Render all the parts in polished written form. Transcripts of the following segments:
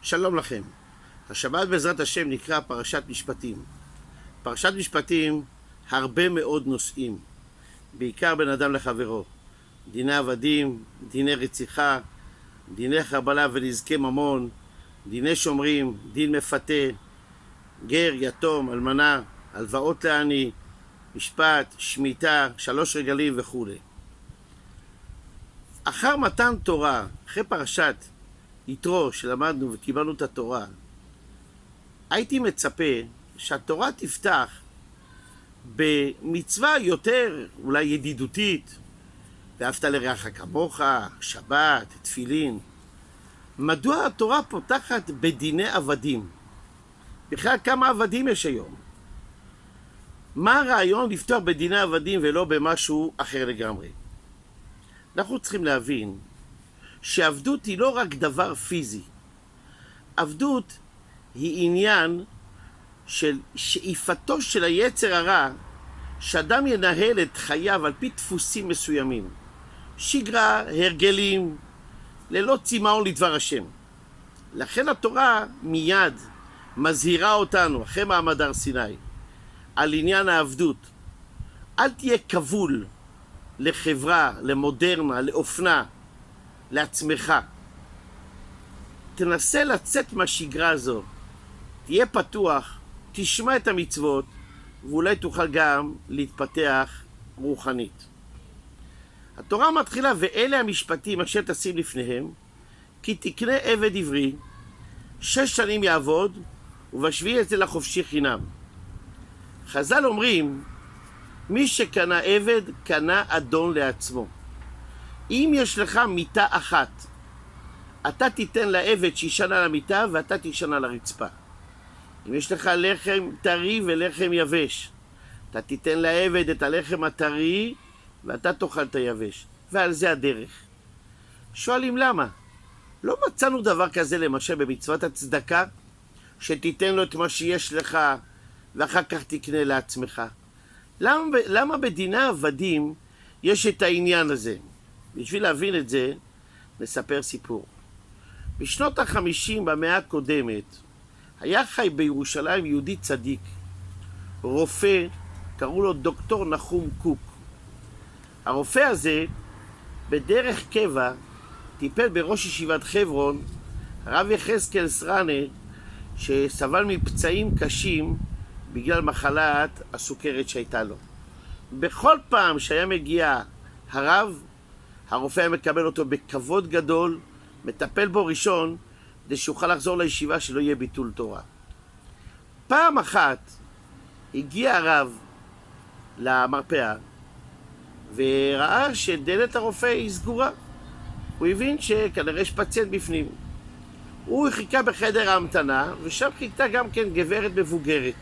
שלום לכם. השבת בעזרת השם נקרא פרשת משפטים. פרשת משפטים הרבה מאוד נושאים, בעיקר בין אדם לחברו. דיני עבדים, דיני רציחה, דיני חבלה ונזקי ממון, דיני שומרים, דין מפתה, גר, יתום, אלמנה, הלוואות לעני, משפט, שמיטה, 3 רגלים וכו'. אחר מתן תורה, אחרי פרשת יתרו שלמדנו וקיבלנו את התורה, הייתי מצפה שהתורה תפתח במצווה יותר אולי ידידותית, ואהבת לרעך כמוך, שבת, תפילין. מדוע התורה פותחת בדיני עבדים? בכלל כמה עבדים יש היום? מה הרעיון לפתוח בדיני עבדים ולא במשהו אחר לגמרי? אנחנו צריכים להבין שעבדות היא לא רק דבר פיזי. עבדות היא עניין של שאיפתו של היצר הרע, שאדם ינהל את חייו על פי דפוסים מסוימים. שגרה, הרגלים, ללא צמאון לדבר השם. לכן התורה מיד מזהירה אותנו, אחרי מעמד הר סיני, על עניין העבדות. אל תהיה כבול לחברה, למודרנה, לאופנה, לעצמך. תנסה לצאת מהשגרה הזו. תהיה פתוח, תשמע את המצוות, ואולי תוכל גם להתפתח רוחנית. התורה מתחילה, ואלה המשפטים אשר תשים לפניהם, כי תקנה עבד עברי, 6 שנים יעבוד, ובשביעי יצא לחופשי חינם. חז"ל אומרים, מי שקנה עבד, קנה אדון לעצמו. אם יש לך מיטה אחת, אתה תיתן לעבד שישן על המיטה, ואתה תישן על הרצפה. אם יש לך לחם טרי ולחם יבש, אתה תיתן לעבד את הלחם הטרי, ואתה תאכל את היבש. ועל זה הדרך. שואלים למה? לא מצאנו דבר כזה למשל במצוות הצדקה, שתיתן לו את מה שיש לך, ואחר כך תקנה לעצמך. למה בדיני עבדים יש את העניין הזה? בשביל להבין את זה, נספר סיפור. בשנות ה-50 במאה הקודמת, היה חי בירושלים יהודי צדיק, רופא, קראו לו דוקטור נחום קוק. הרופא הזה, בדרך קבע, טיפל בראש ישיבת חברון, הרב יחזקאל סרנה, שסבל מפצעים קשים בגלל מחלת הסוכרת שהייתה לו. בכל פעם שהיה מגיע הרב, הרופא היה מקבל אותו בכבוד גדול, מטפל בו ראשון, כדי שיוכל לחזור לישיבה שלא יהיה ביטול תורה. פעם אחת הגיע הרב למרפאה, וראה שדלת הרופא היא סגורה. הוא הבין שכנראה יש פציינט בפנים. הוא חיכה בחדר ההמתנה, ושם חיכתה גם כן גברת מבוגרת.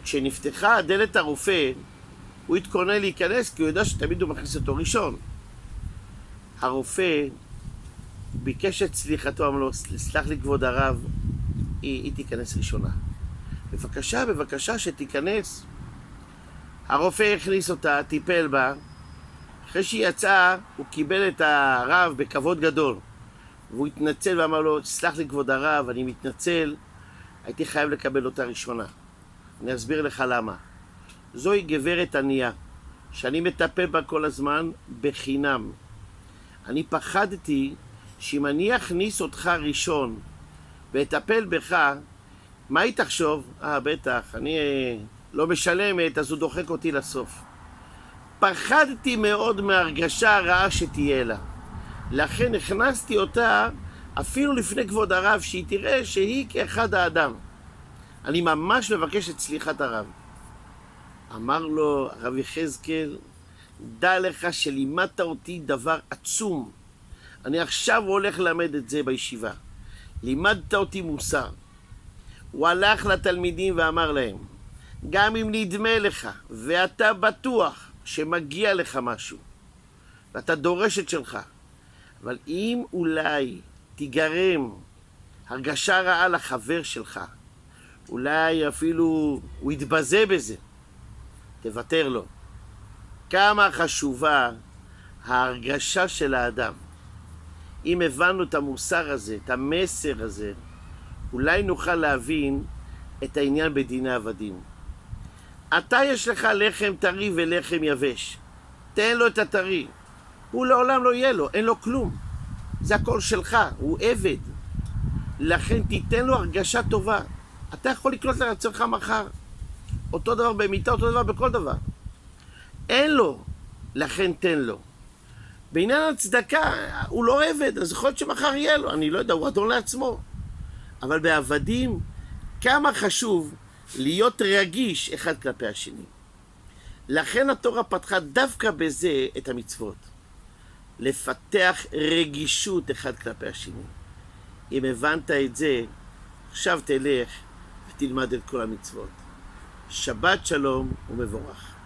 כשנפתחה דלת הרופא, הוא התכונן להיכנס, כי הוא יודע שתמיד הוא מכניס אותו ראשון. הרופא ביקש את סליחתו, אמר לו, סלח לי כבוד הרב, היא תיכנס ראשונה. בבקשה שתיכנס. הרופא הכניס אותה, טיפל בה. אחרי שהיא יצאה, הוא קיבל את הרב בכבוד גדול. והוא התנצל ואמר לו, סלח לי כבוד הרב, אני מתנצל, הייתי חייב לקבל אותה ראשונה. אני אסביר לך למה. זוהי גברת ענייה, שאני מטפל בה כל הזמן בחינם. אני פחדתי שאם אני אכניס אותך ראשון ואטפל בך, מה היא תחשוב? בטח, אני לא משלמת, אז הוא דוחק אותי לסוף. פחדתי מאוד מהרגשה הרעה שתהיה לה. לכן הכנסתי אותה אפילו לפני כבוד הרב, שהיא תראה שהיא כאחד האדם. אני ממש מבקש את סליחת הרב. אמר לו הרב יחזקאל, דע לך שלימדת אותי דבר עצום. אני עכשיו הולך ללמד את זה בישיבה. לימדת אותי מוסר. הוא הלך לתלמידים ואמר להם, גם אם נדמה לך ואתה בטוח שמגיע לך משהו, ואתה דורש את שלך, אבל אם אולי תיגרם הרגשה רעה לחבר שלך, אולי אפילו הוא יתבזה בזה, תוותר לו. כמה חשובה ההרגשה של האדם. אם הבנו את המוסר הזה, את המסר הזה, אולי נוכל להבין את העניין בדיני עבדים. אתה יש לך לחם טרי ולחם יבש. תן לו את הטרי. הוא לעולם לא יהיה לו, אין לו כלום. זה הכל שלך, הוא עבד. לכן תיתן לו הרגשה טובה. אתה יכול לקנות לעצמך מחר. אותו דבר במיטה, אותו דבר בכל דבר. אין לו, לכן תן לו. בעניין הצדקה, הוא לא עבד, אז יכול להיות שמחר יהיה לו, אני לא יודע, הוא אדון לעצמו. אבל בעבדים, כמה חשוב להיות רגיש אחד כלפי השני. לכן התורה פתחה דווקא בזה את המצוות. לפתח רגישות אחד כלפי השני. אם הבנת את זה, עכשיו תלך ותלמד את כל המצוות. שבת שלום ומבורך.